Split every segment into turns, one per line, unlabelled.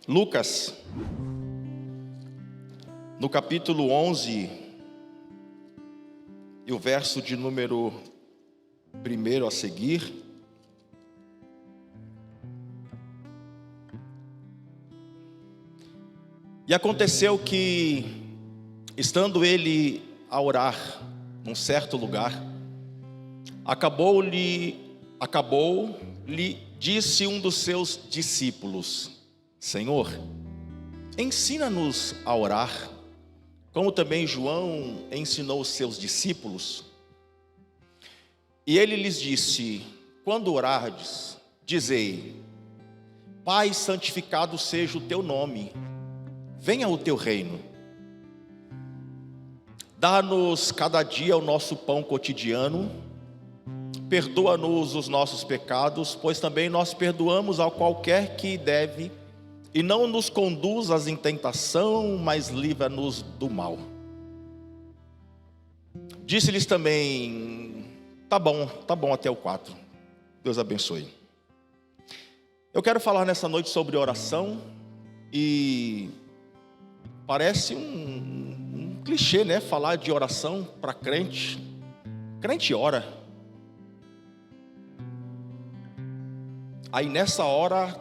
Lucas, no capítulo 11, e o verso de número 1 a seguir. E aconteceu que, estando ele a orar num certo lugar, acabou-lhe disse um dos seus discípulos: Senhor, ensina-nos a orar, como também João ensinou os seus discípulos. E ele lhes disse: quando orardes, dizei: Pai, santificado seja o teu nome, venha o teu reino. Dá-nos cada dia o nosso pão cotidiano, perdoa-nos os nossos pecados, pois também nós perdoamos a qualquer que deve, e não nos conduzas em tentação, mas livra-nos do mal. Disse-lhes também: tá bom até o 4. Deus abençoe. Eu quero falar nessa noite sobre oração, e parece um clichê, né? Falar de oração para crente. Crente ora. Aí nessa hora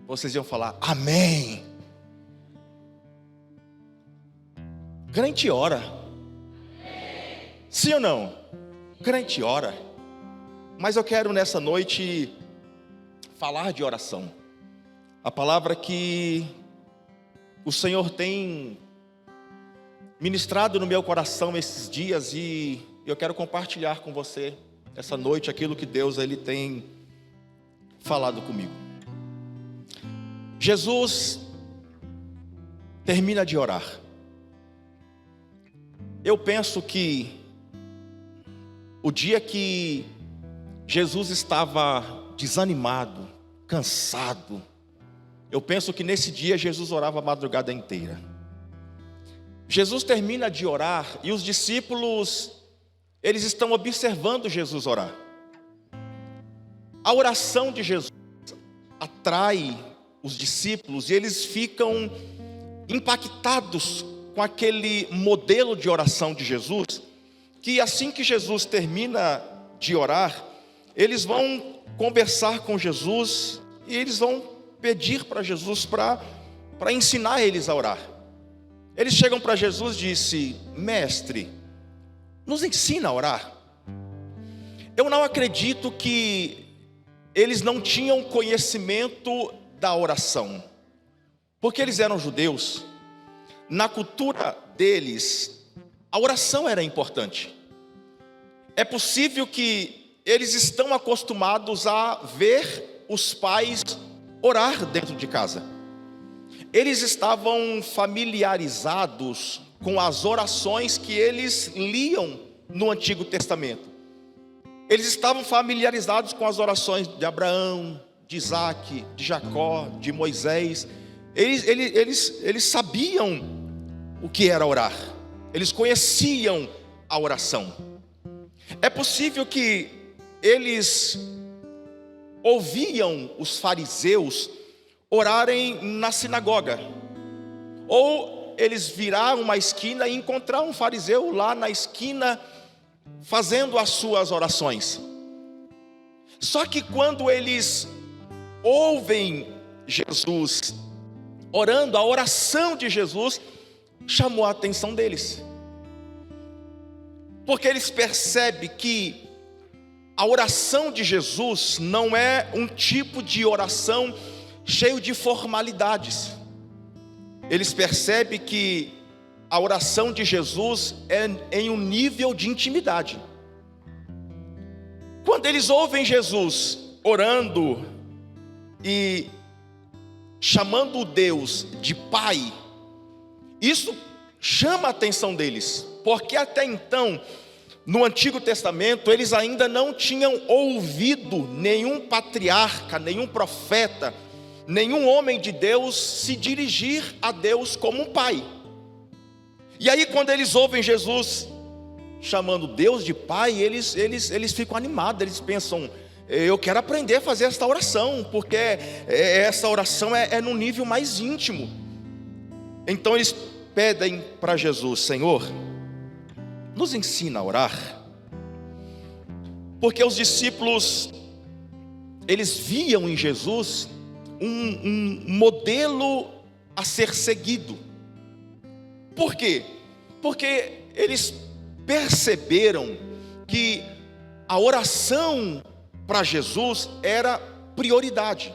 vocês iam falar: amém. Crente ora. Sim ou não? Crente ora. Mas eu quero nessa noite falar de oração. A palavra que o Senhor tem ministrado no meu coração esses dias, e eu quero compartilhar com você essa noite aquilo que Deus ele tem falado comigo. Jesus termina de orar. Eu penso que o dia que Jesus estava desanimado, cansado, eu penso que nesse dia Jesus orava a madrugada inteira. Jesus termina de orar e os discípulos, eles estão observando Jesus orar. A oração de Jesus atrai os discípulos e eles ficam impactados com aquele modelo de oração de Jesus, que assim que Jesus termina de orar, eles vão conversar com Jesus e eles vão pedir para Jesus para ensinar eles a orar. Eles chegam para Jesus e dizem: mestre, nos ensina a orar. Eu não acredito que eles não tinham conhecimento da oração, porque eles eram judeus. Na cultura deles, a oração era importante. É possível que eles estão acostumados a ver os pais orar dentro de casa. Eles estavam familiarizados com as orações que eles liam no Antigo Testamento. Eles estavam familiarizados com as orações de Abraão, de Isaac, de Jacó, de Moisés. Eles sabiam o que era orar. Eles conheciam a oração. É possível que eles ouviam os fariseus orarem na sinagoga, ou eles viraram uma esquina e encontraram um fariseu lá na esquina fazendo as suas orações. Só que quando eles ouvem Jesus orando, a oração de Jesus chamou a atenção deles, porque eles percebem que a oração de Jesus não é um tipo de oração cheio de formalidades. Eles percebem que a oração de Jesus é em um nível de intimidade. Quando eles ouvem Jesus orando e chamando Deus de Pai, isso chama a atenção deles, porque até então, no Antigo Testamento, eles ainda não tinham ouvido nenhum patriarca, nenhum profeta, nenhum homem de Deus se dirigir a Deus como um pai. E aí quando eles ouvem Jesus chamando Deus de Pai, eles ficam animados, eles pensam: eu quero aprender a fazer esta oração, porque essa oração é num nível mais íntimo. Então eles pedem para Jesus: Senhor, nos ensina a orar. Porque os discípulos, eles viam em Jesus um modelo a ser seguido. Por quê? Porque eles perceberam que a oração para Jesus era prioridade.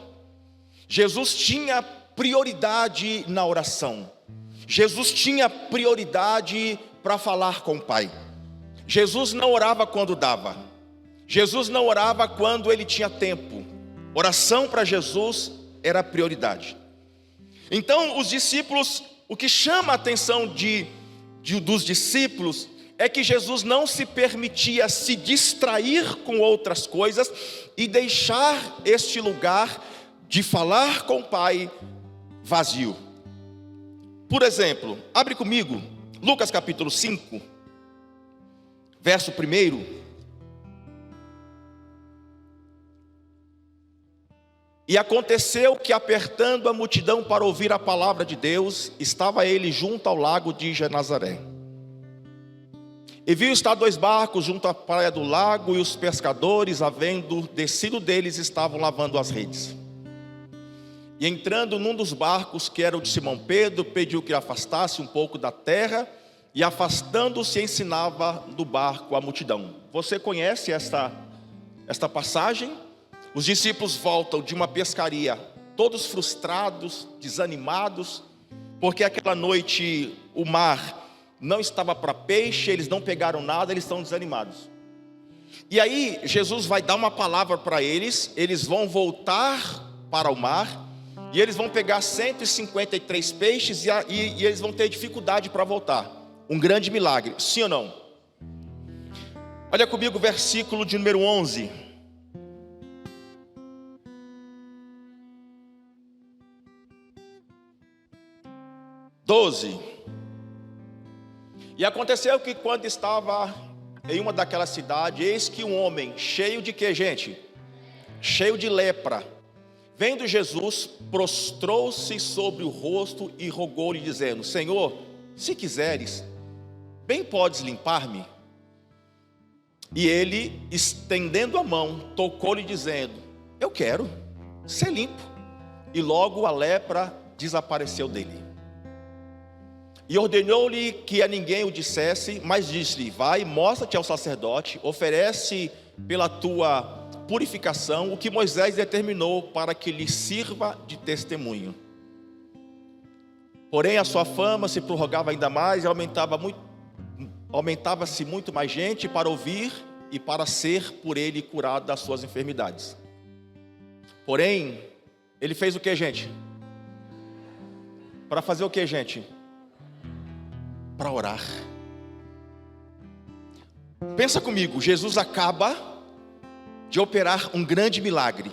Jesus tinha prioridade na oração. Jesus tinha prioridade para falar com o Pai. Jesus não orava quando dava. Jesus não orava quando ele tinha tempo. Oração para Jesus era prioridade. Então os discípulos, o que chama a atenção dos discípulos é que Jesus não se permitia se distrair com outras coisas e deixar este lugar de falar com o Pai vazio. Por exemplo, abre comigo Lucas capítulo 5, verso 1. E aconteceu que, apertando a multidão para ouvir a palavra de Deus, estava ele junto ao lago de Genazaré. E viu estar 2 barcos junto à praia do lago, e os pescadores, havendo descido deles, estavam lavando as redes. E entrando num dos barcos, que era o de Simão Pedro, pediu que afastasse um pouco da terra, e afastando-se ensinava do barco a multidão. Você conhece esta passagem? Os discípulos voltam de uma pescaria, todos frustrados, desanimados, porque aquela noite o mar não estava para peixe, eles não pegaram nada, eles estão desanimados. E aí Jesus vai dar uma palavra para eles, eles vão voltar para o mar, e eles vão pegar 153 peixes, e eles vão ter dificuldade para voltar. Um grande milagre, sim ou não? Olha comigo o versículo de número 11. E aconteceu que, quando estava em uma daquelas cidades, eis que um homem cheio de quê, gente? Cheio de lepra, vendo Jesus, prostrou-se sobre o rosto e rogou-lhe, dizendo: Senhor, se quiseres, bem podes limpar-me. E ele, estendendo a mão, tocou-lhe, dizendo: eu quero ser limpo. E logo a lepra desapareceu dele. E ordenou-lhe que a ninguém o dissesse, mas disse-lhe: vai, mostra-te ao sacerdote, oferece pela tua purificação o que Moisés determinou, para que lhe sirva de testemunho. Porém a sua fama se prorrogava ainda mais, e aumentava-se muito mais gente para ouvir e para ser por ele curado das suas enfermidades. Porém, ele fez o que, gente? Para fazer o que, gente? Para orar. Pensa comigo, Jesus acaba de operar um grande milagre,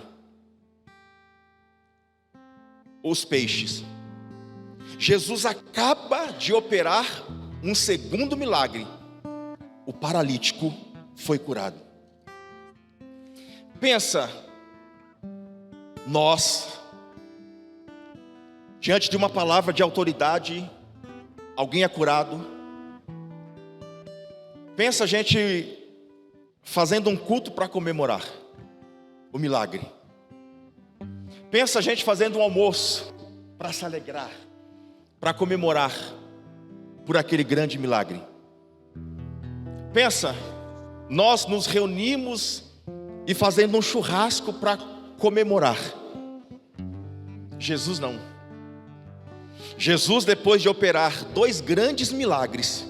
os peixes. Jesus acaba de operar um segundo milagre, o paralítico foi curado. Pensa, nós, diante de uma palavra de autoridade, alguém é curado. Pensa a gente fazendo um culto para comemorar o milagre. Pensa a gente fazendo um almoço para se alegrar, para comemorar por aquele grande milagre. Pensa, nós nos reunimos e fazendo um churrasco para comemorar. Jesus não. Jesus, depois de operar 2 grandes milagres,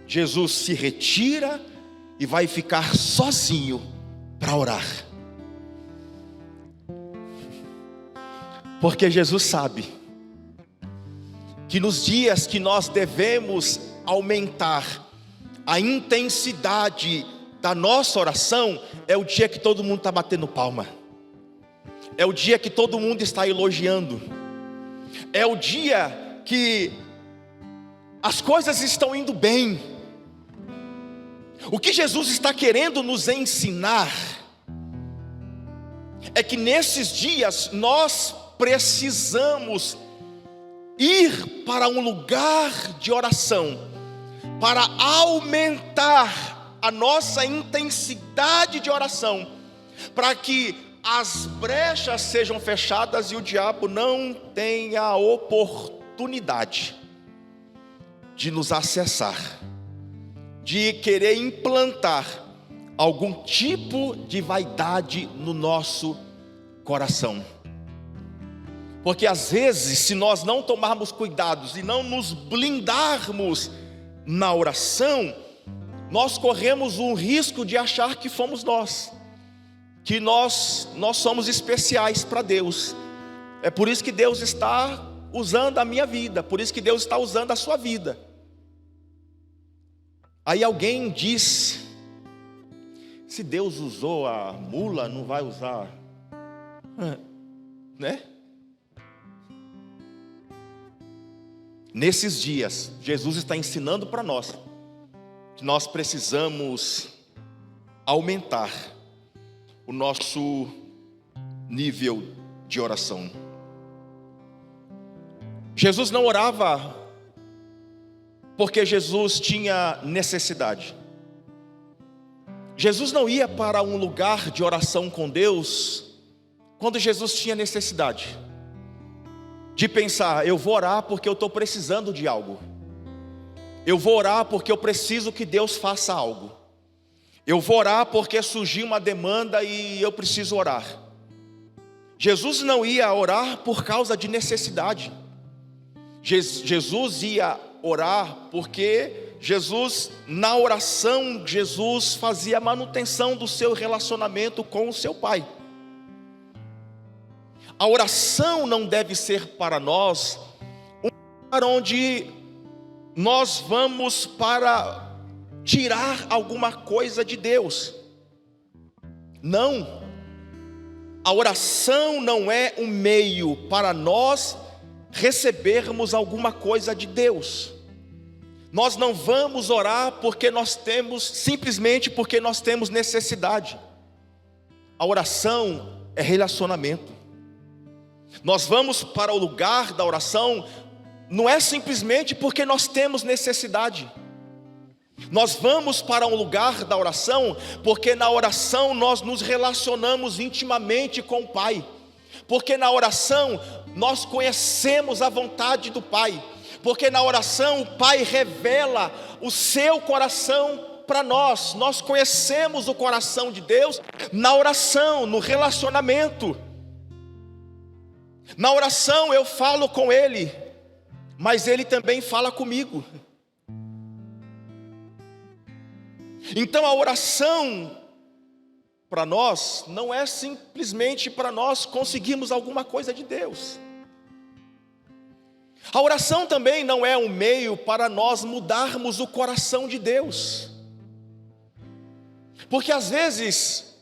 Jesus se retira e vai ficar sozinho para orar. Porque Jesus sabe que nos dias que nós devemos aumentar a intensidade da nossa oração, é o dia que todo mundo está batendo palma, é o dia que todo mundo está elogiando, é o dia que as coisas estão indo bem. O que Jesus está querendo nos ensinar é que nesses dias nós precisamos ir para um lugar de oração, para aumentar a nossa intensidade de oração, para que as brechas sejam fechadas e o diabo não tenha a oportunidade de nos acessar, de querer implantar algum tipo de vaidade no nosso coração. Porque às vezes, se nós não tomarmos cuidados e não nos blindarmos na oração, nós corremos um risco de achar que fomos nós, que nós somos especiais para Deus. É por isso que Deus está usando a minha vida, por isso que Deus está usando a sua vida. Aí alguém diz: se Deus usou a mula, não vai usar, né? Nesses dias, Jesus está ensinando para nós que nós precisamos aumentar o nosso nível de oração. Jesus não orava porque Jesus tinha necessidade. Jesus não ia para um lugar de oração com Deus quando Jesus tinha necessidade de pensar: eu vou orar porque eu estou precisando de algo, eu vou orar porque eu preciso que Deus faça algo, eu vou orar porque surgiu uma demanda e eu preciso orar. Jesus não ia orar por causa de necessidade. Jesus ia orar porque Jesus, na oração, Jesus fazia a manutenção do seu relacionamento com o seu Pai. A oração não deve ser para nós um lugar onde nós vamos para tirar alguma coisa de Deus. Não. A oração não é um meio para nós recebermos alguma coisa de Deus. Nós não vamos orar porque nós temos, simplesmente porque nós temos necessidade. A oração é relacionamento. Nós vamos para o lugar da oração, não é simplesmente porque nós temos necessidade. Nós vamos para um lugar da oração porque na oração nós nos relacionamos intimamente com o Pai. Porque na oração nós conhecemos a vontade do Pai. Porque na oração o Pai revela o seu coração para nós. Nós conhecemos o coração de Deus na oração, no relacionamento. Na oração eu falo com Ele, mas Ele também fala comigo. Então a oração para nós não é simplesmente para nós conseguirmos alguma coisa de Deus. A oração também não é um meio para nós mudarmos o coração de Deus. Porque às vezes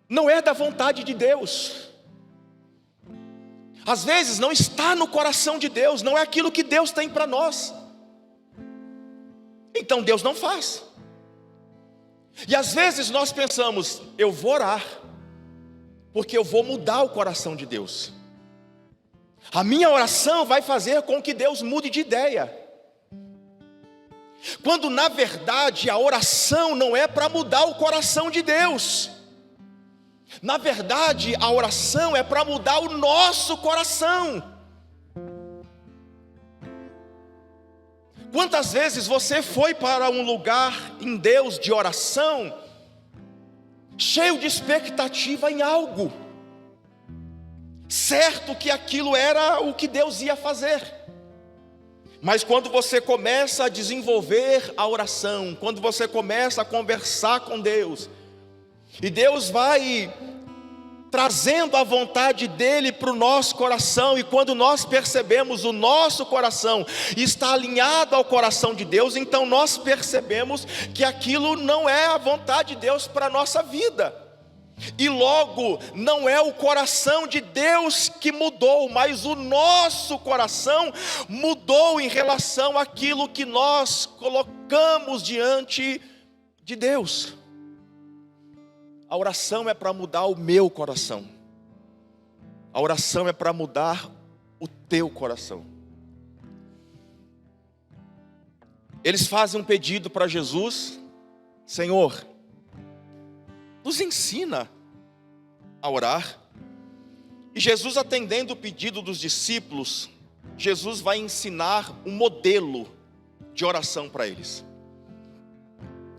não é da vontade de Deus. Às vezes não está no coração de Deus, não é aquilo que Deus tem para nós. Então Deus não faz. E às vezes nós pensamos: eu vou orar porque eu vou mudar o coração de Deus. A minha oração vai fazer com que Deus mude de ideia. Quando na verdade a oração não é para mudar o coração de Deus. Na verdade a oração é para mudar o nosso coração. Quantas vezes você foi para um lugar em Deus de oração, cheio de expectativa em algo, certo que aquilo era o que Deus ia fazer. Mas quando você começa a desenvolver a oração, quando você começa a conversar com Deus, e Deus vai trazendo a vontade dEle para o nosso coração, e quando nós percebemos o nosso coração está alinhado ao coração de Deus, então nós percebemos que aquilo não é a vontade de Deus para a nossa vida. E logo, não é o coração de Deus que mudou, mas o nosso coração mudou em relação àquilo que nós colocamos diante de Deus. A oração é para mudar o meu coração. A oração é para mudar o teu coração. Eles fazem um pedido para Jesus: Senhor, nos ensina a orar. E Jesus, atendendo o pedido dos discípulos, Jesus vai ensinar um modelo de oração para eles.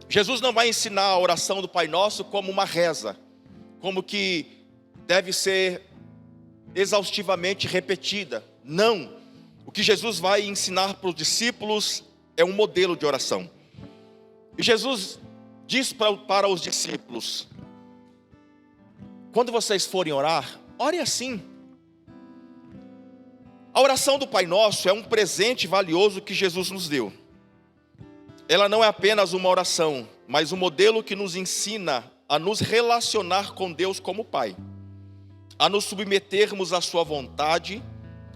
Jesus não vai ensinar a oração do Pai Nosso como uma reza, como que deve ser exaustivamente repetida. Não. O que Jesus vai ensinar para os discípulos é um modelo de oração. E Jesus diz para os discípulos: quando vocês forem orar, orem assim. A oração do Pai Nosso é um presente valioso que Jesus nos deu. Ela não é apenas uma oração, mas um modelo que nos ensina a nos relacionar com Deus como Pai, a nos submetermos à sua vontade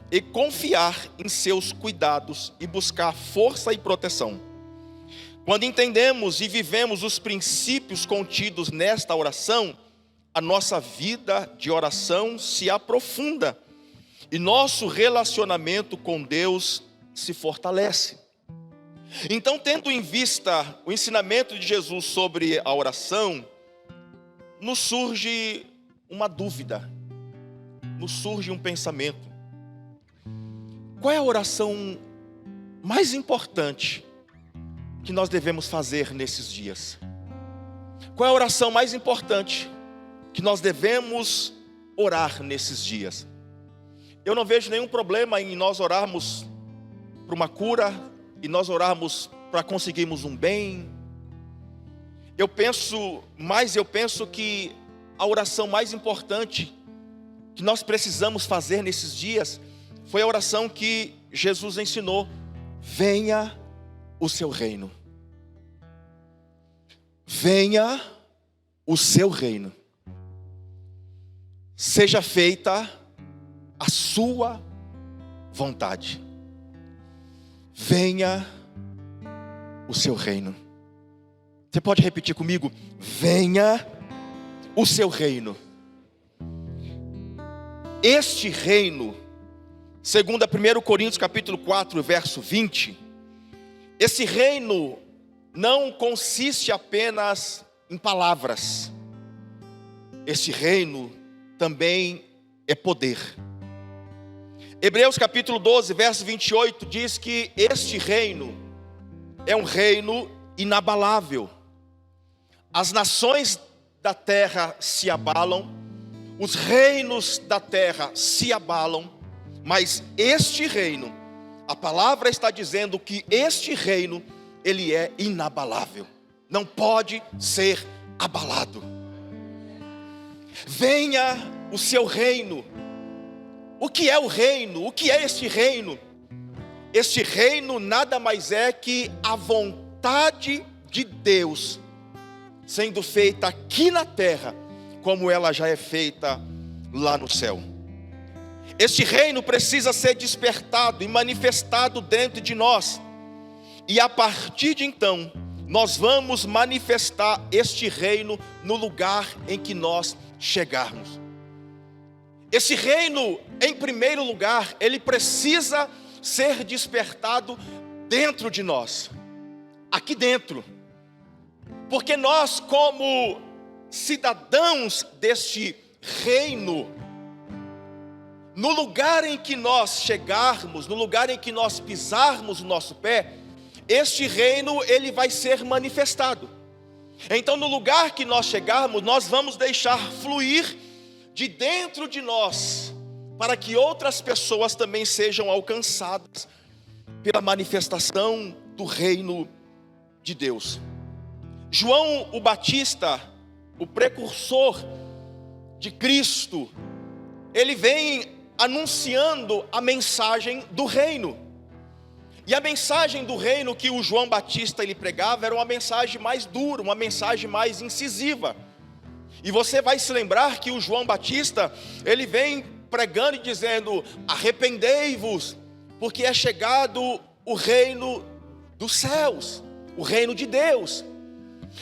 e confiar em seus cuidados e buscar força e proteção. Quando entendemos e vivemos os princípios contidos nesta oração, a nossa vida de oração se aprofunda e nosso relacionamento com Deus se fortalece. Então, tendo em vista o ensinamento de Jesus sobre a oração, nos surge uma dúvida, nos surge um pensamento: qual é a oração mais importante que nós devemos fazer nesses dias? Qual é a oração mais importante que nós devemos orar nesses dias? Eu não vejo nenhum problema em nós orarmos por uma cura, e nós orarmos para conseguirmos um bem. Eu penso que a oração mais importante que nós precisamos fazer nesses dias foi a oração que Jesus ensinou: venha o seu reino. Venha o seu reino. Seja feita a sua vontade. Venha o seu reino. Você pode repetir comigo? Venha o seu reino. Este reino, segundo 1 Coríntios capítulo 4, verso 20, esse reino não consiste apenas em palavras. Esse reino também é poder. Hebreus capítulo 12, verso 28 diz que este reino é um reino inabalável. As nações da terra se abalam, os reinos da terra se abalam, mas este reino, a palavra está dizendo que este reino, ele é inabalável, não pode ser abalado. Venha o seu reino. O que é o reino? O que é este reino? Este reino nada mais é que a vontade de Deus sendo feita aqui na terra, como ela já é feita lá no céu. Este reino precisa ser despertado e manifestado dentro de nós. E a partir de então, nós vamos manifestar este reino no lugar em que nós chegarmos. Esse reino, em primeiro lugar, ele precisa ser despertado dentro de nós, aqui dentro, porque nós, como cidadãos deste reino, no lugar em que nós chegarmos, no lugar em que nós pisarmos o nosso pé, este reino ele vai ser manifestado. Então, no lugar que nós chegarmos, nós vamos deixar fluir de dentro de nós, para que outras pessoas também sejam alcançadas pela manifestação do reino de Deus. João o Batista, o precursor de Cristo, ele vem anunciando a mensagem do reino. E a mensagem do reino que o João Batista ele pregava era uma mensagem mais dura, uma mensagem mais incisiva. E você vai se lembrar que o João Batista, ele vem pregando e dizendo: arrependei-vos, porque é chegado o reino dos céus, o reino de Deus.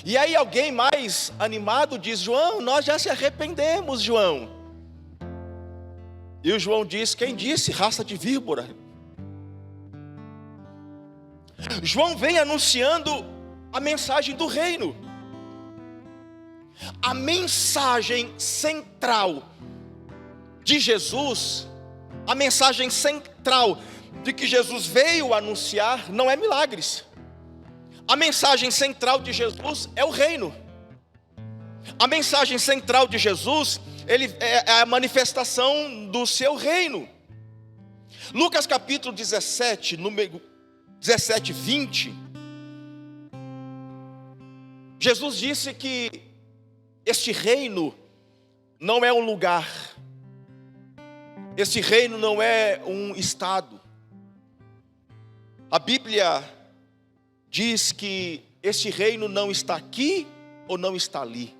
E aí alguém mais animado diz: João, nós já se arrependemos, João. E o João diz: quem disse? Raça de víbora. João vem anunciando a mensagem do reino. A mensagem central de Jesus, a mensagem central de que Jesus veio anunciar, não é milagres. A mensagem central de Jesus é o reino. A mensagem central de Jesus, ele é a manifestação do seu reino. Lucas capítulo 17, número 17, 20. Jesus disse que este reino não é um lugar. Este reino não é um estado. A Bíblia diz que este reino não está aqui ou não está ali.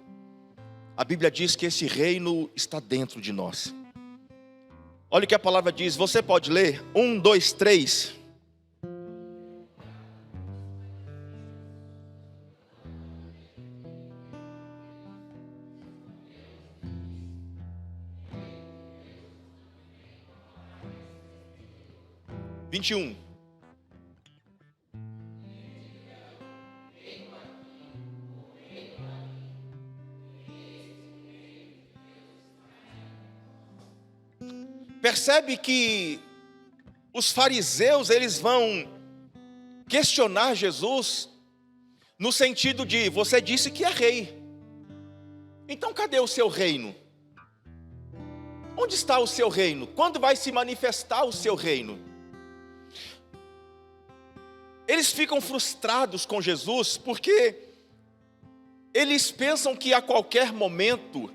A Bíblia diz que esse reino está dentro de nós. Olha o que a palavra diz, você pode ler? 1, 2, 3. (21) Percebe que os fariseus, eles vão questionar Jesus no sentido de: você disse que é rei, então cadê o seu reino? Onde está o seu reino? Quando vai se manifestar o seu reino? Eles ficam frustrados com Jesus porque eles pensam que a qualquer momento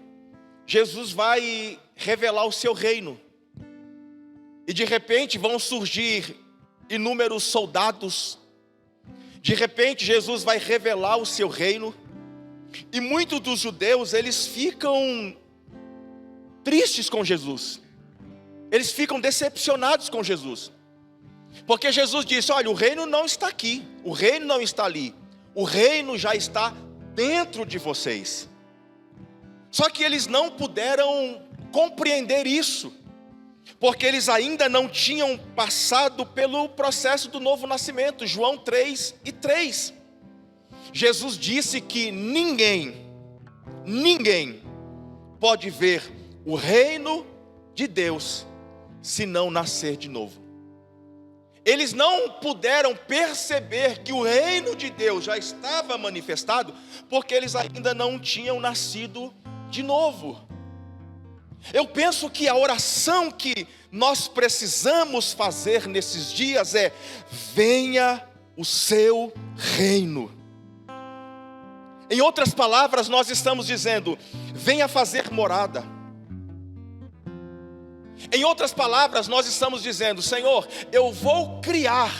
Jesus vai revelar o seu reino. E de repente vão surgir inúmeros soldados. De repente Jesus vai revelar o seu reino. E muitos dos judeus, eles ficam tristes com Jesus. Eles ficam decepcionados com Jesus. Porque Jesus disse: olha, o reino não está aqui, o reino não está ali, o reino já está dentro de vocês. Só que eles não puderam compreender isso, porque eles ainda não tinham passado pelo processo do novo nascimento. João 3:3. Jesus disse que ninguém pode ver o reino de Deus se não nascer de novo. Eles não puderam perceber que o reino de Deus já estava manifestado, porque eles ainda não tinham nascido de novo. Eu penso que a oração que nós precisamos fazer nesses dias é: venha o seu reino. Em outras palavras, nós estamos dizendo: venha fazer morada. Em outras palavras, nós estamos dizendo: Senhor, eu vou criar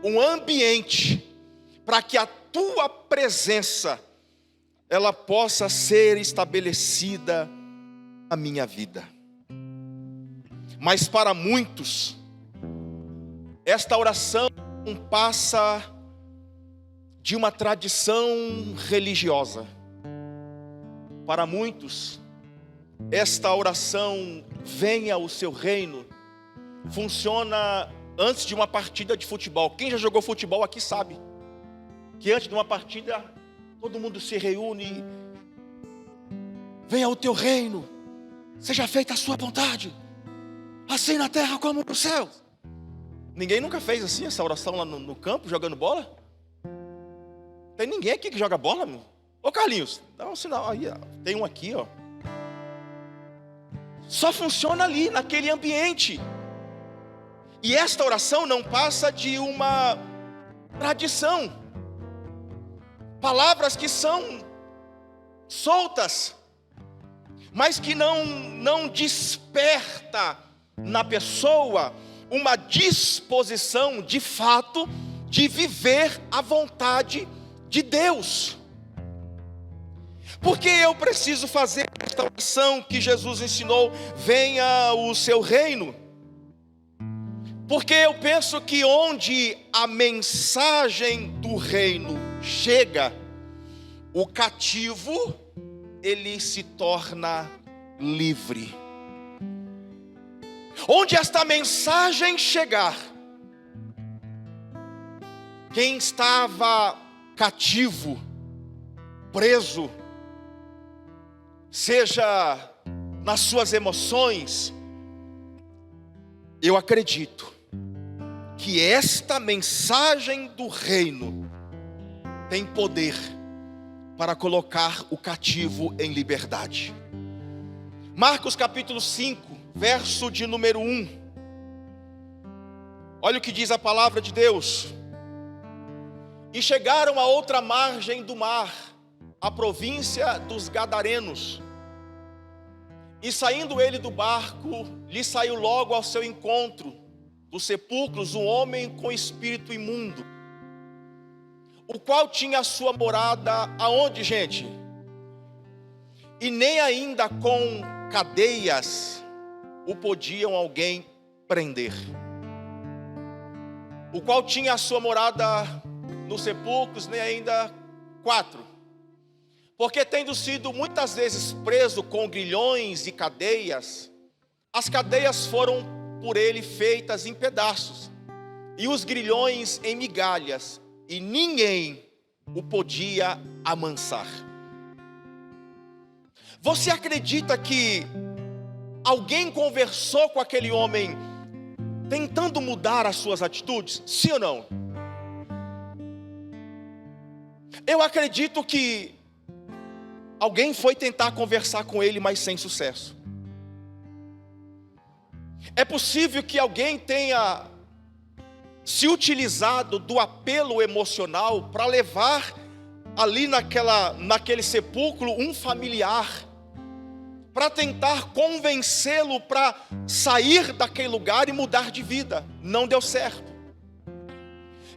um ambiente para que a tua presença ela possa ser estabelecida na minha vida. Mas para muitos, esta oração passa de uma tradição religiosa. Para muitos, esta oração, venha o seu reino, funciona antes de uma partida de futebol. Quem já jogou futebol aqui sabe que antes de uma partida todo mundo se reúne: venha o teu reino, seja feita a sua vontade, assim na terra como no céu. Ninguém nunca fez assim essa oração lá no campo, jogando bola? Tem ninguém aqui que joga bola, meu? Ô Carlinhos, dá um sinal aí, ó. Tem um aqui, ó. Só funciona ali, naquele ambiente. E esta oração não passa de uma tradição. Palavras que são soltas, mas que não desperta na pessoa uma disposição de fato de viver a vontade de Deus. Porque eu preciso fazer esta oração que Jesus ensinou: venha o seu reino. Porque eu penso que onde a mensagem do reino chega, o cativo, ele se torna livre. Onde esta mensagem chegar, quem estava cativo, preso, seja nas suas emoções, eu acredito que esta mensagem do reino tem poder para colocar o cativo em liberdade. Marcos capítulo 5, verso de número 1. Olha o que diz a palavra de Deus. E chegaram à outra margem do mar, a província dos Gadarenos. E saindo ele do barco, lhe saiu logo ao seu encontro dos sepulcros um homem com espírito imundo, o qual tinha a sua morada aonde, gente? E nem ainda com cadeias o podiam alguém prender. O qual tinha a sua morada nos sepulcros, nem ainda 4. Porque tendo sido muitas vezes preso com grilhões e cadeias, as cadeias foram por ele feitas em pedaços, e os grilhões em migalhas, e ninguém o podia amansar. Você acredita que alguém conversou com aquele homem tentando mudar as suas atitudes? Sim ou não? Eu acredito que alguém foi tentar conversar com ele, mas sem sucesso. É possível que alguém tenha se utilizado do apelo emocional para levar ali naquele sepulcro um familiar, para tentar convencê-lo para sair daquele lugar e mudar de vida. Não deu certo.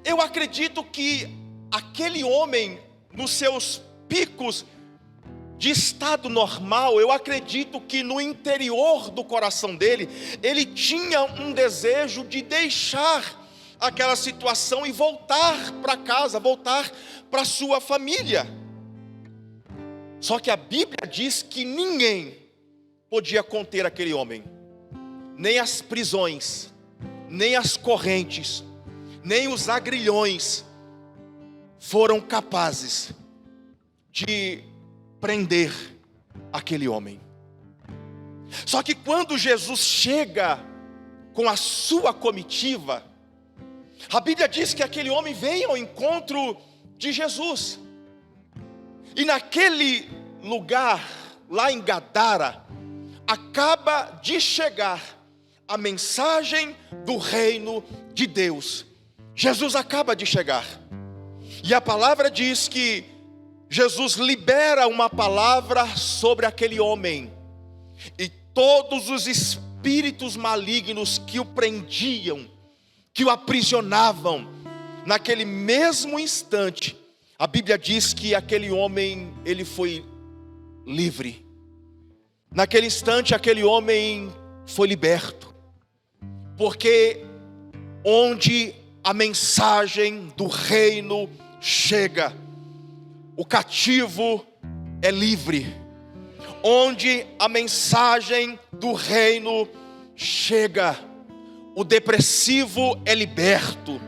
Eu acredito que aquele homem, nos seus picos de estado normal, eu acredito que no interior do coração dele, ele tinha um desejo de deixar aquela situação e voltar para casa, voltar para sua família. Só que a Bíblia diz que ninguém podia conter aquele homem, nem as prisões, nem as correntes, nem os agrilhões foram capazes de prender aquele homem. Só que quando Jesus chega com a sua comitiva, a Bíblia diz que aquele homem vem ao encontro de Jesus. E naquele lugar, lá em Gadara, acaba de chegar a mensagem do reino de Deus. Jesus acaba de chegar. E a palavra diz que Jesus libera uma palavra sobre aquele homem. E todos os espíritos malignos que o prendiam, que o aprisionavam, naquele mesmo instante, a Bíblia diz que aquele homem, ele foi livre. Naquele instante, aquele homem foi liberto. Porque onde a mensagem do reino chega, o cativo é livre. Onde a mensagem do reino chega, o depressivo é liberto.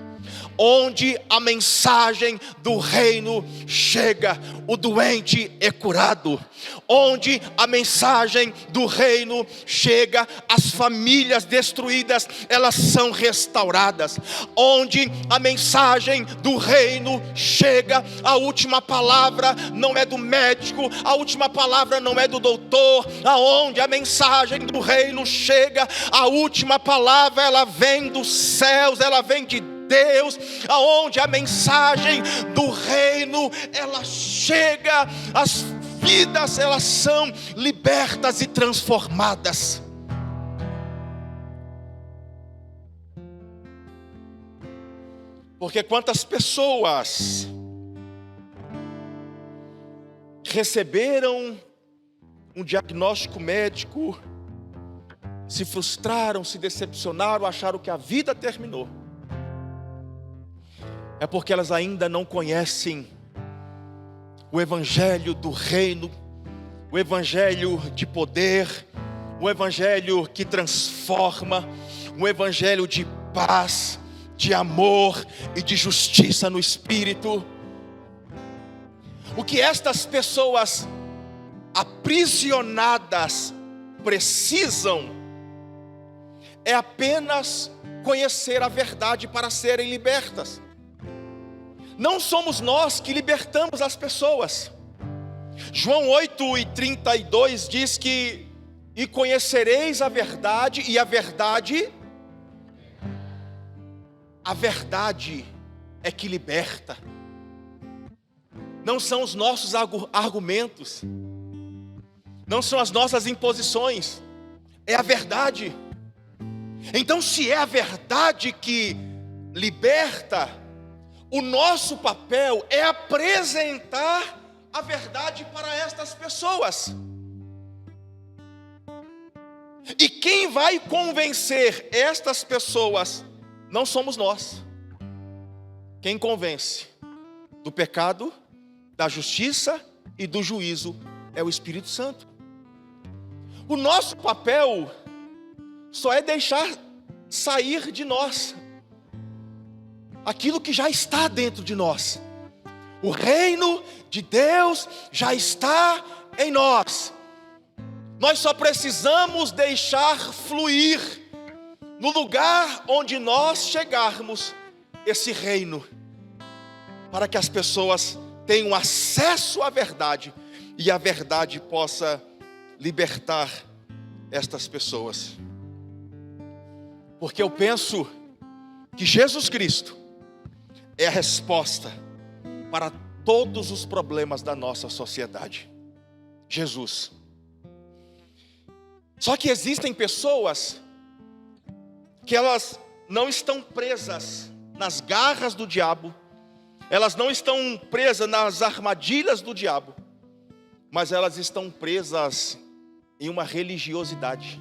Onde a mensagem do reino chega, o doente é curado. Onde a mensagem do reino chega, as famílias destruídas, elas são restauradas. Onde a mensagem do reino chega, a última palavra não é do médico, a última palavra não é do doutor. Aonde a mensagem do reino chega, a última palavra, ela vem dos céus, ela vem de Deus. Aonde a mensagem do reino, ela chega, as vidas, elas são libertas e transformadas. Porque quantas pessoas receberam um diagnóstico médico, se frustraram, se decepcionaram, acharam que a vida terminou. É porque elas ainda não conhecem o evangelho do reino, o evangelho de poder, o evangelho que transforma, o evangelho de paz, de amor e de justiça no Espírito. O que estas pessoas aprisionadas precisam é apenas conhecer a verdade para serem libertas. Não somos nós que libertamos as pessoas. João 8:32 diz que: e conhecereis a verdade, e a verdade é que liberta. Não são os nossos argumentos, não são as nossas imposições, é a verdade. Então, se é a verdade que liberta, o nosso papel é apresentar a verdade para estas pessoas. E quem vai convencer estas pessoas não somos nós. Quem convence do pecado, da justiça e do juízo é o Espírito Santo. O nosso papel só é deixar sair de nós aquilo que já está dentro de nós. O reino de Deus já está em nós. Nós só precisamos deixar fluir no lugar onde nós chegarmos esse reino, para que as pessoas tenham acesso à verdade e a verdade possa libertar estas pessoas. Porque eu penso que Jesus Cristo é a resposta para todos os problemas da nossa sociedade. Jesus. Só que existem pessoas que elas não estão presas nas garras do diabo, elas não estão presas nas armadilhas do diabo, mas elas estão presas em uma religiosidade.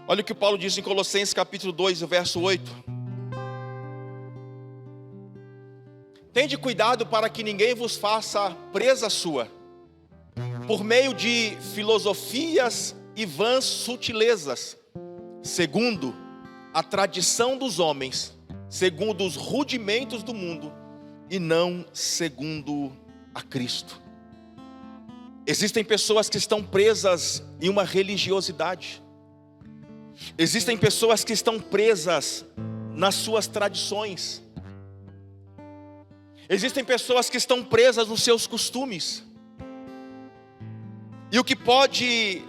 Olha o que Paulo diz em Colossenses capítulo 2, verso 8. Tende cuidado para que ninguém vos faça presa sua, por meio de filosofias e vãs sutilezas, segundo a tradição dos homens, segundo os rudimentos do mundo, e não segundo a Cristo. Existem pessoas que estão presas em uma religiosidade. Existem pessoas que estão presas nas suas tradições. Existem pessoas que estão presas nos seus costumes. E o que pode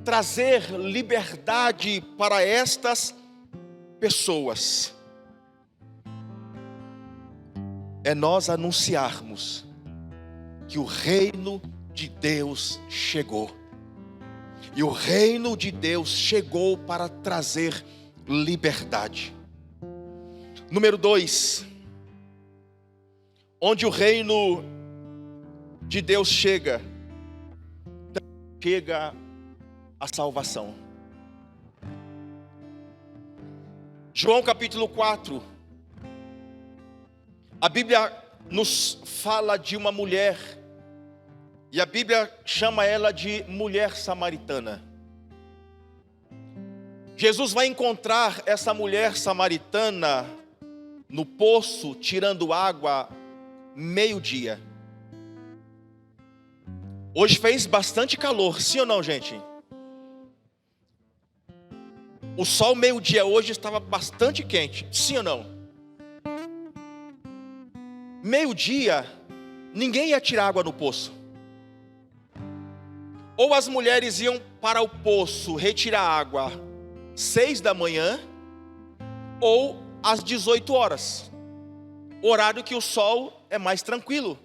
trazer liberdade para estas pessoas é nós anunciarmos que o reino de Deus chegou. E o reino de Deus chegou para trazer liberdade. Número 2. Onde o reino de Deus chega a salvação. João capítulo 4. A Bíblia nos fala de uma mulher, e a Bíblia chama ela de mulher samaritana. Jesus vai encontrar essa mulher samaritana no poço, tirando água, meio-dia. Hoje fez bastante calor, sim ou não, gente? O sol meio-dia hoje estava bastante quente, sim ou não? Meio-dia, ninguém ia tirar água no poço. Ou as mulheres iam para o poço retirar água 6 da manhã, ou às 18 horas, horário que o sol é mais tranquilo.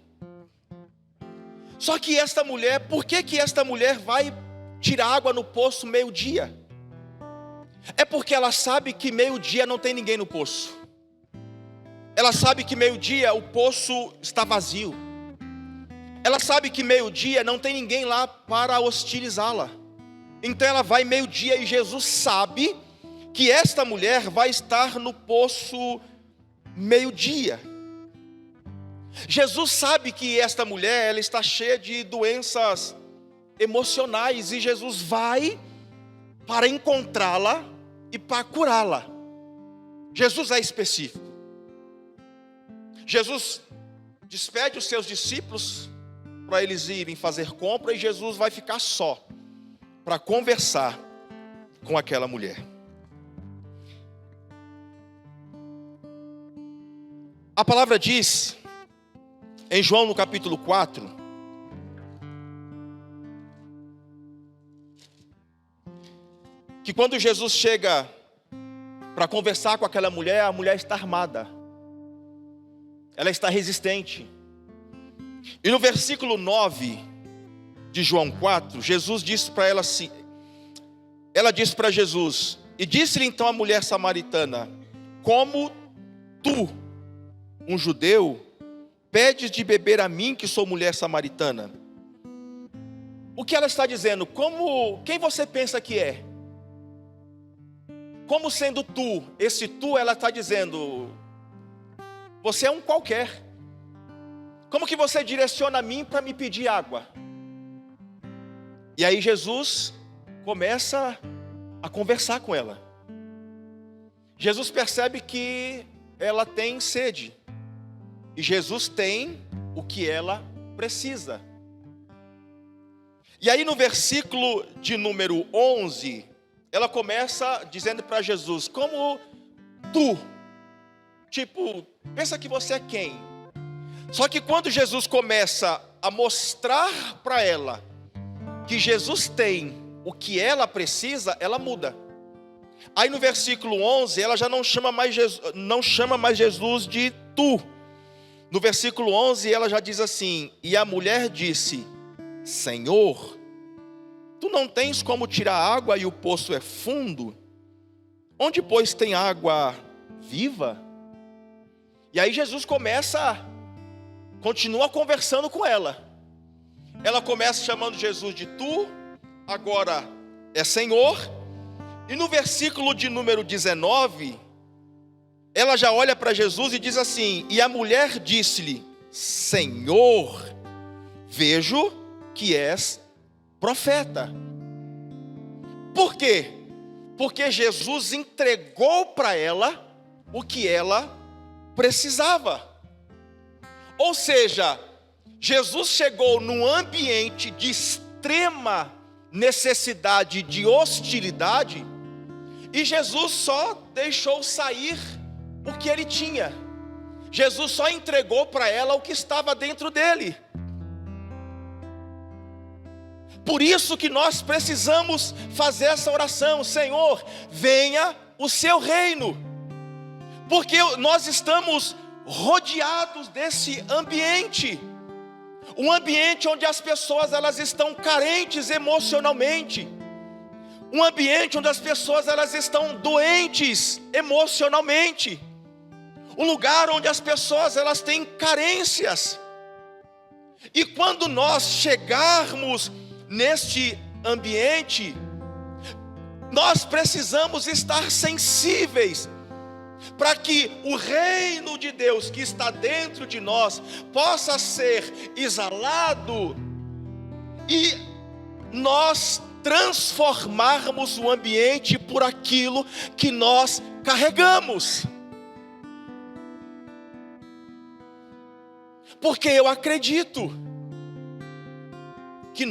Só que esta mulher, por que esta mulher vai tirar água no poço meio-dia? É porque ela sabe que meio-dia não tem ninguém no poço. Ela sabe que meio-dia o poço está vazio. Ela sabe que meio-dia não tem ninguém lá para hostilizá-la. Então ela vai meio-dia, e Jesus sabe que esta mulher vai estar no poço meio-dia. Jesus sabe que esta mulher, ela está cheia de doenças emocionais, e Jesus vai para encontrá-la e para curá-la. Jesus é específico. Jesus despede os seus discípulos para eles irem fazer compra, e Jesus vai ficar só para conversar com aquela mulher. A palavra diz, em João no capítulo 4, que quando Jesus chega para conversar com aquela mulher, a mulher está armada, ela está resistente. E no versículo 9 de João 4, Jesus disse para ela assim, ela disse para Jesus, e disse-lhe então a mulher samaritana: como tu, um judeu, pedes de beber a mim, que sou mulher samaritana? O que ela está dizendo? Quem você pensa que é? Como sendo tu, esse tu, ela está dizendo, você é um qualquer. Como que você direciona a mim para me pedir água? E aí Jesus começa a conversar com ela. Jesus percebe que ela tem sede, e Jesus tem o que ela precisa. E aí no versículo de número 11, ela começa dizendo para Jesus, como tu, tipo, pensa que você é quem? Só que quando Jesus começa a mostrar para ela que Jesus tem o que ela precisa, ela muda. Aí no versículo 11, ela já não chama mais Jesus de tu. No versículo 11, ela já diz assim, e a mulher disse, Senhor, tu não tens como tirar água e o poço é fundo? Onde, pois, tem água viva? E aí Jesus continua conversando com ela. Ela começa chamando Jesus de tu, agora é Senhor. E no versículo de número 19, ela já olha para Jesus e diz assim, e a mulher disse-lhe, Senhor, vejo que és profeta. Por quê? Porque Jesus entregou para ela o que ela precisava. Ou seja, Jesus chegou num ambiente de extrema necessidade, de hostilidade, e Jesus só deixou sair o que ele tinha. Jesus só entregou para ela o que estava dentro dele. Por isso que nós precisamos fazer essa oração, Senhor, venha o seu reino. Porque nós estamos rodeados desse ambiente. Um ambiente onde as pessoas elas estão carentes emocionalmente. Um ambiente onde as pessoas elas estão doentes emocionalmente. Um lugar onde as pessoas elas têm carências. E quando nós chegarmos neste ambiente, nós precisamos estar sensíveis para que o reino de Deus que está dentro de nós possa ser exalado e nós transformarmos o ambiente por aquilo que nós carregamos. Porque eu acredito que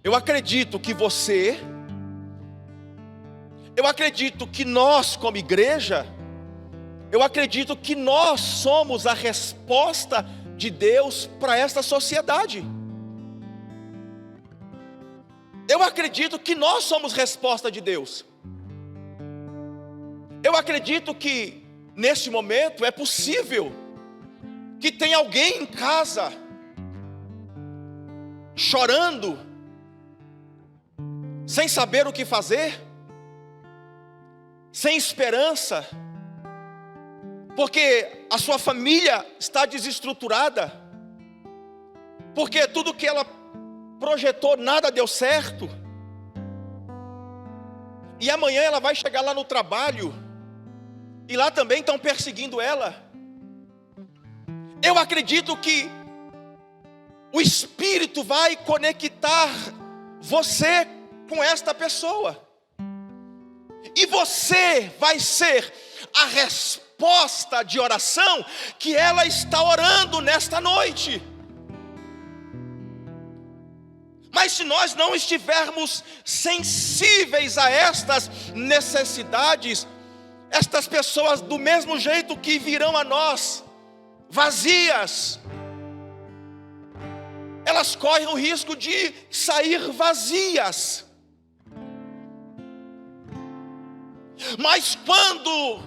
eu acredito que você, eu acredito que nós como igreja, eu acredito que nós somos a resposta de Deus para esta sociedade. Eu acredito que nós somos resposta de Deus. Eu acredito que neste momento é possível que tenha alguém em casa chorando, sem saber o que fazer, sem esperança, porque a sua família está desestruturada, porque tudo que ela projetou nada deu certo, e amanhã ela vai chegar lá no trabalho, e lá também estão perseguindo ela, Eu acredito que o Espírito vai conectar você com esta pessoa. E você vai ser a resposta de oração que ela está orando nesta noite. Mas se nós não estivermos sensíveis a estas necessidades, estas pessoas do mesmo jeito que virão a nós, vazias, elas correm o risco de sair vazias. Mas quando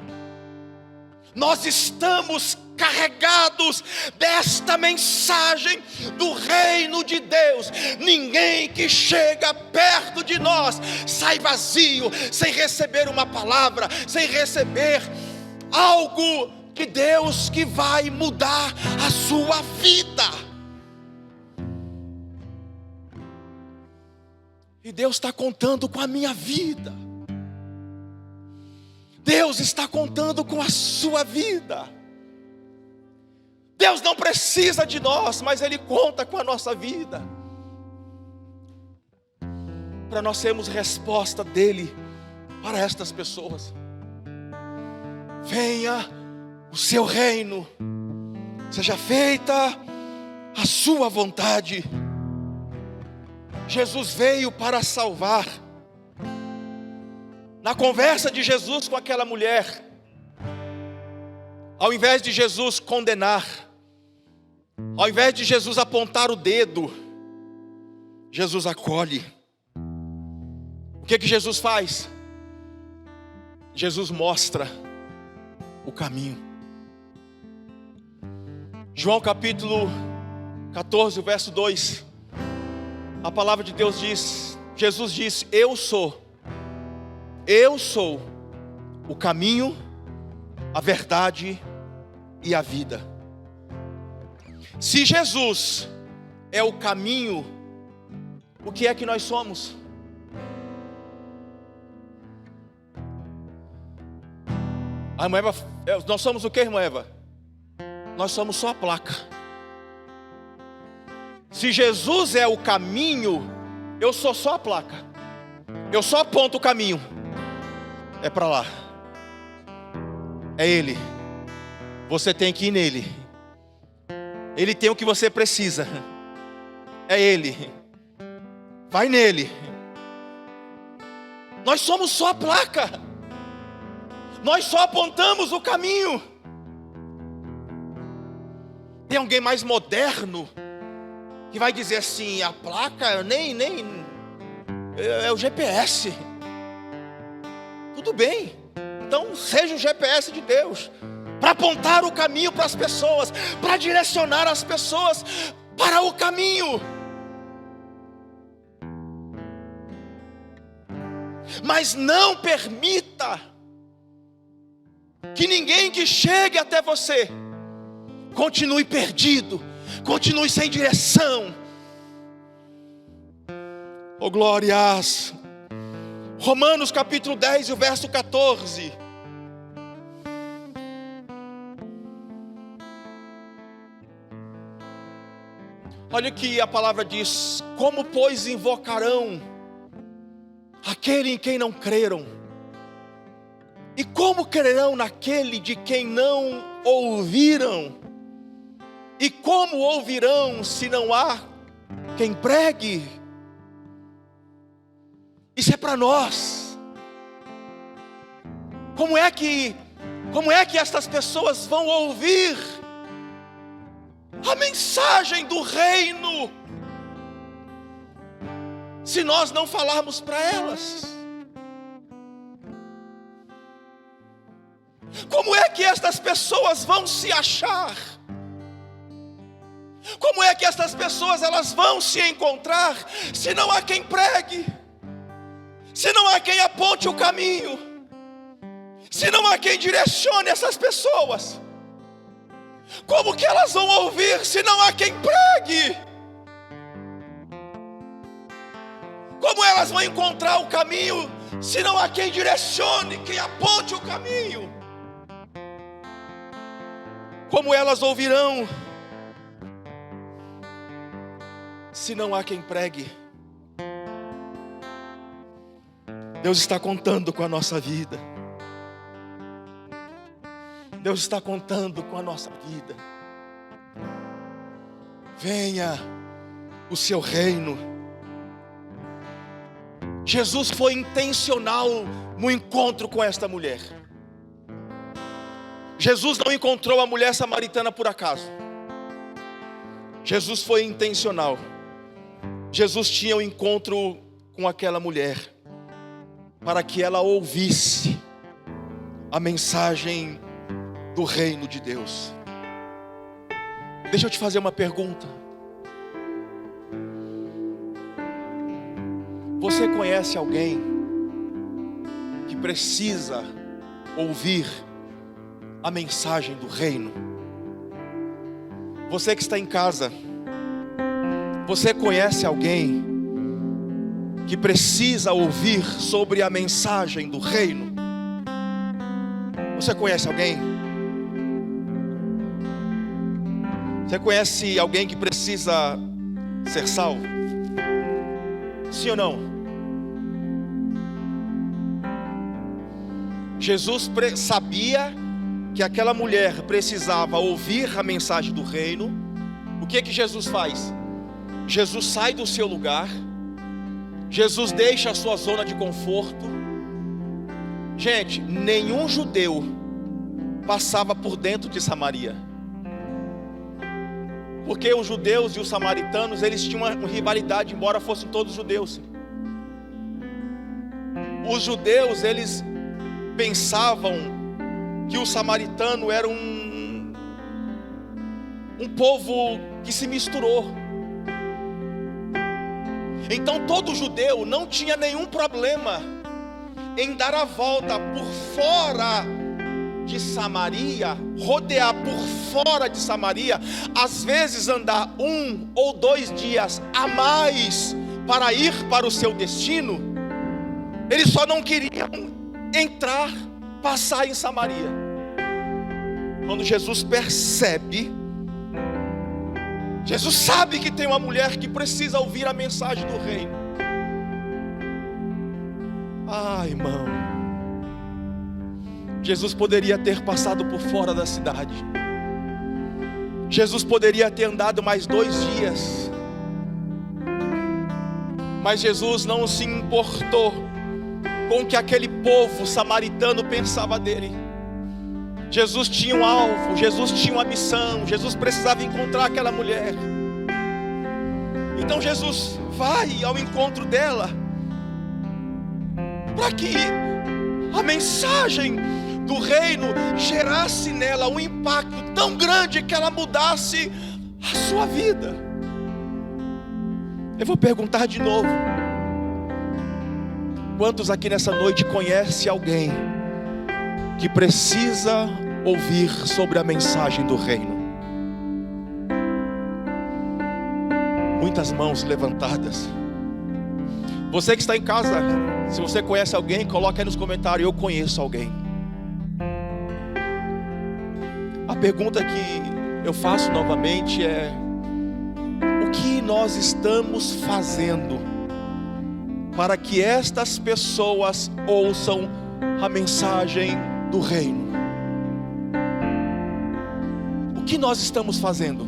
nós estamos carregados desta mensagem do reino de Deus, ninguém que chega perto de nós sai vazio, sem receber uma palavra, sem receber algo de Deus que vai mudar a sua vida. E Deus está contando com a minha vida. Deus está contando com a sua vida. Deus não precisa de nós, mas Ele conta com a nossa vida, para nós sermos resposta dEle para estas pessoas. Venha o seu reino, seja feita a sua vontade. Jesus veio para salvar. Na conversa de Jesus com aquela mulher, ao invés de Jesus condenar, ao invés de Jesus apontar o dedo, Jesus acolhe. O que Jesus faz? Jesus mostra o caminho. João capítulo 14, verso 2, a palavra de Deus diz, Jesus diz: Eu sou o caminho, a verdade e a vida. Se Jesus é o caminho, o que é que nós somos? A irmã Eva, nós somos o que, irmã Eva? Nós somos só a placa. Se Jesus é o caminho, eu sou só a placa. Eu só aponto o caminho. É para lá. É Ele. Você tem que ir nele. Ele tem o que você precisa. É Ele. Vai nele. Nós somos só a placa. Nós só apontamos o caminho. Tem alguém mais moderno que vai dizer assim: a placa nem é o GPS. Tudo bem. Então seja o GPS de Deus, para apontar o caminho para as pessoas, para direcionar as pessoas para o caminho. Mas não permita que ninguém que chegue até você continue perdido, continue sem direção. Oh glórias. Romanos capítulo 10 e o verso 14. Olha que a palavra diz: como pois invocarão aquele em quem não creram? E como crerão naquele de quem não ouviram? E como ouvirão se não há quem pregue? Isso é para nós. Como é que estas pessoas vão ouvir a mensagem do reino se nós não falarmos para elas? Como é que estas pessoas vão se achar? Como é que estas pessoas elas vão se encontrar se não há quem pregue? Se não há quem aponte o caminho? Se não há quem direcione essas pessoas? Como que elas vão ouvir se não há quem pregue? Como elas vão encontrar o caminho se não há quem direcione, quem aponte o caminho? Como elas ouvirão se não há quem pregue. Deus está contando com a nossa vida. Deus está contando com a nossa vida. Venha o seu reino. Jesus foi intencional no encontro com esta mulher. Jesus não encontrou a mulher samaritana por acaso. Jesus foi intencional. Jesus tinha um encontro com aquela mulher para que ela ouvisse a mensagem do reino de Deus. Deixa eu te fazer uma pergunta. Você conhece alguém que precisa ouvir a mensagem do reino? Você que está em casa, você conhece alguém que precisa ouvir sobre a mensagem do reino? Você conhece alguém? Você conhece alguém que precisa ser salvo? Sim ou não? Jesus sabia que aquela mulher precisava ouvir a mensagem do reino. O que Jesus faz? Jesus sai do seu lugar. Jesus deixa a sua zona de conforto. Gente, nenhum judeu passava por dentro de Samaria, porque os judeus e os samaritanos, eles tinham uma rivalidade, embora fossem todos judeus. Os judeus, eles pensavam que o samaritano era um povo que se misturou. Então todo judeu não tinha nenhum problema em dar a volta por fora de Samaria, rodear por fora de Samaria, às vezes andar 1 ou 2 dias a mais para ir para o seu destino. Eles só não queriam entrar, passar em Samaria. Quando Jesus percebe, Jesus sabe que tem uma mulher que precisa ouvir a mensagem do reino. Irmão, Jesus poderia ter passado por fora da cidade. Jesus poderia ter andado mais 2 dias. Mas Jesus não se importou com o que aquele povo samaritano pensava dele. Jesus tinha um alvo, Jesus tinha uma missão, Jesus precisava encontrar aquela mulher. Então Jesus vai ao encontro dela, para que a mensagem do reino gerasse nela um impacto tão grande que ela mudasse a sua vida. Eu vou perguntar de novo: quantos aqui nessa noite conhecem alguém que precisa ouvir sobre a mensagem do reino? Muitas mãos levantadas. Você que está em casa, se você conhece alguém, coloque aí nos comentários: eu conheço alguém. A pergunta que eu faço novamente é: o que nós estamos fazendo para que estas pessoas ouçam a mensagem do reino? O que nós estamos fazendo?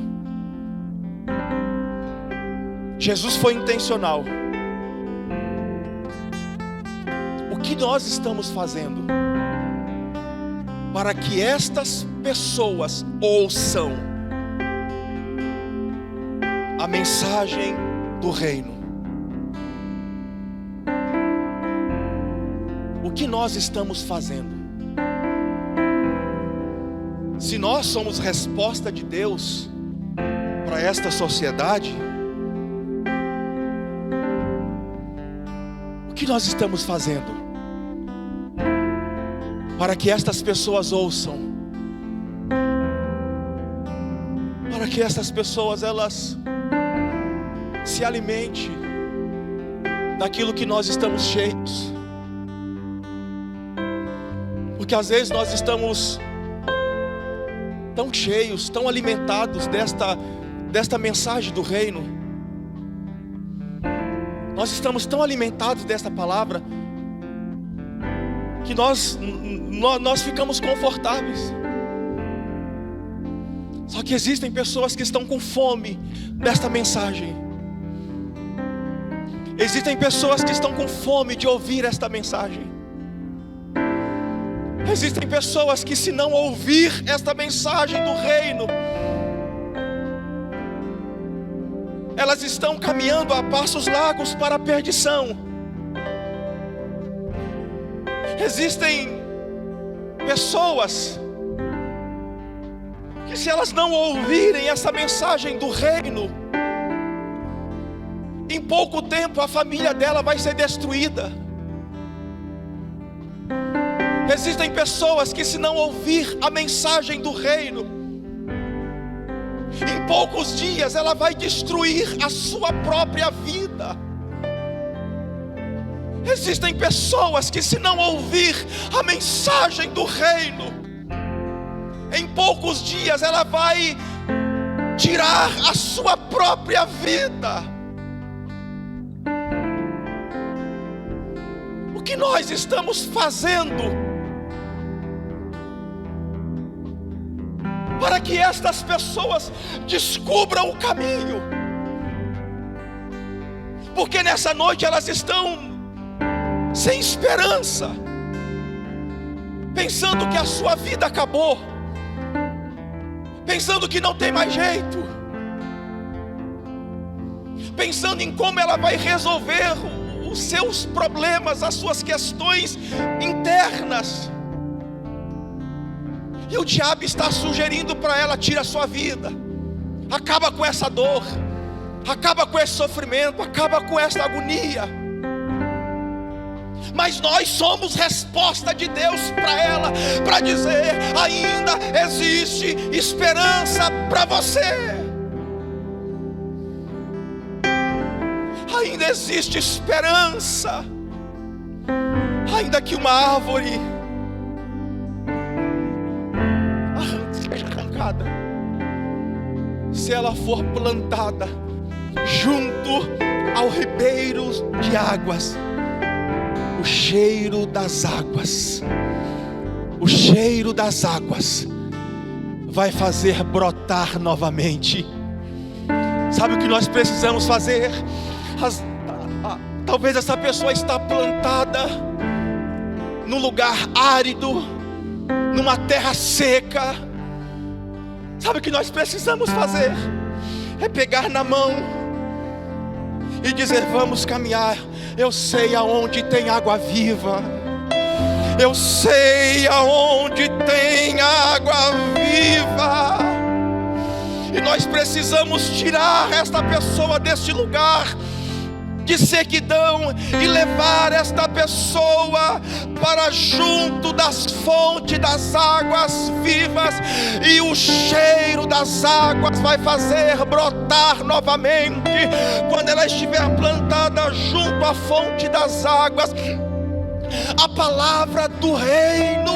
Jesus foi intencional. O que nós estamos fazendo para que estas pessoas ouçam a mensagem do reino? O que nós estamos fazendo? Se nós somos resposta de Deus para esta sociedade, o que nós estamos fazendo para que estas pessoas ouçam, para que estas pessoas elas se alimentem daquilo que nós estamos cheios? Porque às vezes nós estamos tão cheios, tão alimentados desta mensagem do reino, Nós estamos tão alimentados dessa palavra que nós ficamos confortáveis. Só que existem pessoas que estão com fome desta mensagem. Existem pessoas que estão com fome de ouvir esta mensagem. Existem pessoas que, se não ouvir esta mensagem do reino, elas estão caminhando a passos largos para a perdição. Existem pessoas que, se elas não ouvirem essa mensagem do reino, em pouco tempo a família dela vai ser destruída. Existem pessoas que, se não ouvir a mensagem do reino, em poucos dias ela vai destruir a sua própria vida. Existem pessoas que, se não ouvir a mensagem do reino, em poucos dias ela vai tirar a sua própria vida. O que nós estamos fazendo para que estas pessoas descubram o caminho? Porque nessa noite elas estão sem esperança, pensando que a sua vida acabou, pensando que não tem mais jeito, pensando em como ela vai resolver os seus problemas, as suas questões internas. E o diabo está sugerindo para ela: tira a sua vida, acaba com essa dor, acaba com esse sofrimento, acaba com essa agonia. Mas nós somos resposta de Deus para ela, para dizer: ainda existe esperança para você. Ainda existe esperança. Ainda que uma árvore seja arrancada, se ela for plantada junto ao ribeiro de águas, o cheiro das águas vai fazer brotar novamente. Sabe o que nós precisamos fazer? Talvez essa pessoa está plantada num lugar árido, numa terra seca. Sabe o que nós precisamos fazer? É pegar na mão e dizer: vamos caminhar. Eu sei aonde tem água viva. Eu sei aonde tem água viva. E nós precisamos tirar esta pessoa deste lugar de sequidão e levar esta pessoa para junto das fontes das águas vivas, e o cheiro das águas vai fazer brotar novamente. Quando ela estiver plantada junto à fonte das águas, a palavra do reino,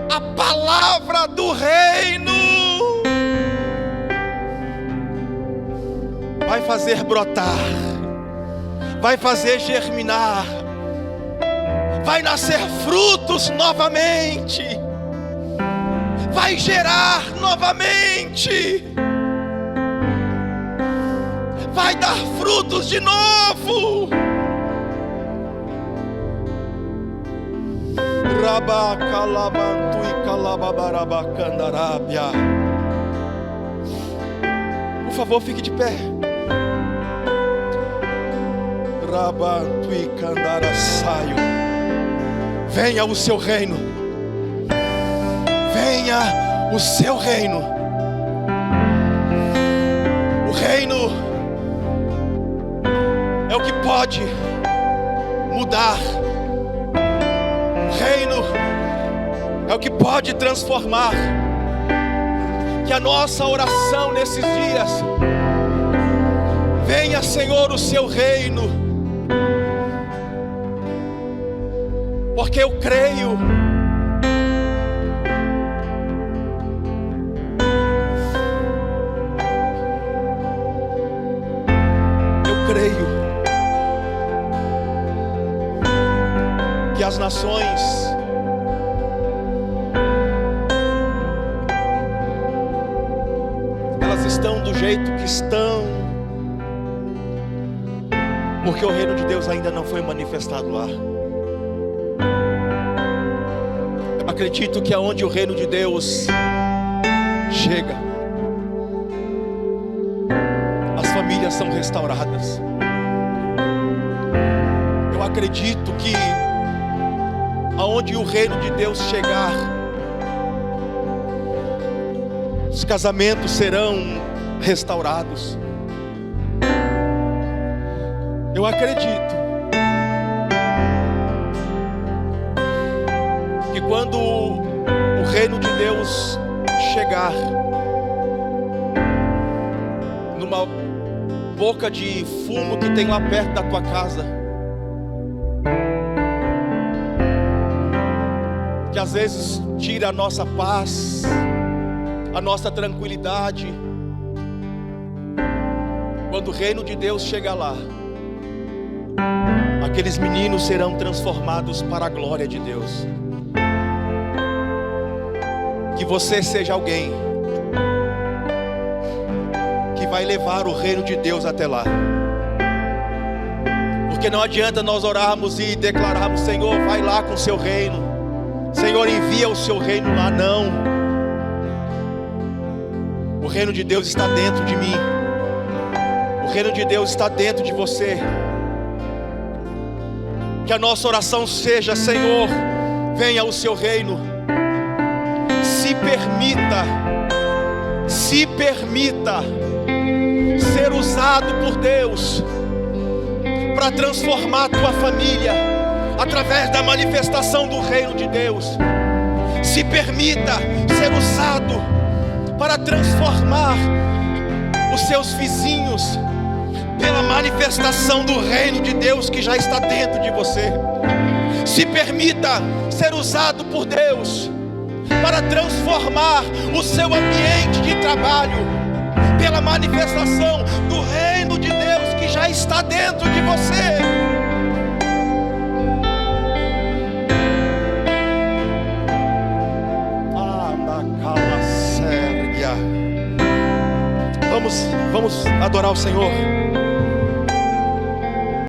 a palavra do reino vai fazer brotar, vai fazer germinar, vai nascer frutos novamente, vai gerar novamente, vai dar frutos de novo. Por favor, fique de pé. Venha o seu reino, venha o seu reino. O reino é o que pode mudar. O reino é o que pode transformar. Que a nossa oração nesses dias: venha, Senhor, o seu reino. Porque eu creio as nações. Elas estão do jeito que estão, porque o reino de Deus ainda não foi manifestado lá. Eu acredito que aonde o reino de Deus chega, as famílias são restauradas. Eu acredito que aonde o reino de Deus chegar, os casamentos serão restaurados. Eu acredito que quando o reino de Deus chegar numa boca de fumo que tem lá perto da tua casa, que às vezes tira a nossa paz, a nossa tranquilidade, quando o reino de Deus chegar lá, aqueles meninos serão transformados para a glória de Deus. Que você seja alguém que vai levar o reino de Deus até lá. Porque não adianta nós orarmos e declararmos: Senhor, vai lá com o seu reino, Senhor, envia o seu reino lá. Não. O reino de Deus está dentro de mim. O reino de Deus está dentro de você. Que a nossa oração seja: Senhor, venha o seu reino. Se permita ser usado por Deus para transformar a tua família através da manifestação do reino de Deus. Se permita ser usado para transformar os seus vizinhos pela manifestação do reino de Deus que já está dentro de você. Se permita ser usado por Deus para transformar o seu ambiente de trabalho pela manifestação do reino de Deus que já está dentro de você. Vamos adorar o Senhor.